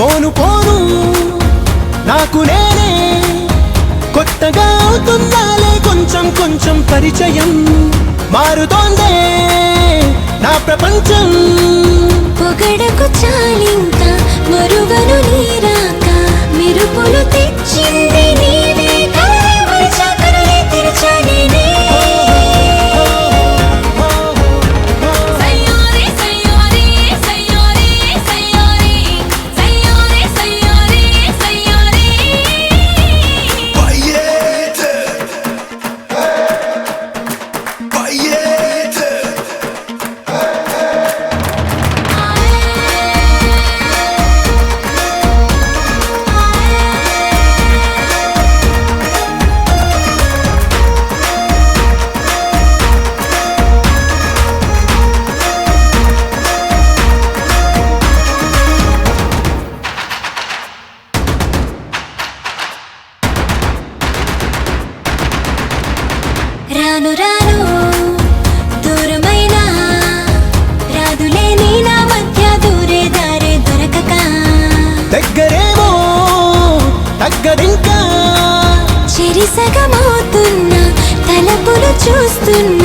పోను పోను నాకు నేనే కొత్తగా అవుతుందాలే కొంచెం కొంచెం పరిచయం మారుతోందే నా ప్రపంచం పొగడకు చాలింకా మరువను నీరాక మెరుపులు తెచ్చింది నీవే కనులే తెరచా నేనే రాను రాను దూరమైన రాదులే నీ నా మధ్య దూరే దారే దొరకక దగ్గరేమో తగ్గదింకా చెరిసగమవుతున్న తలపులు చూస్తున్నా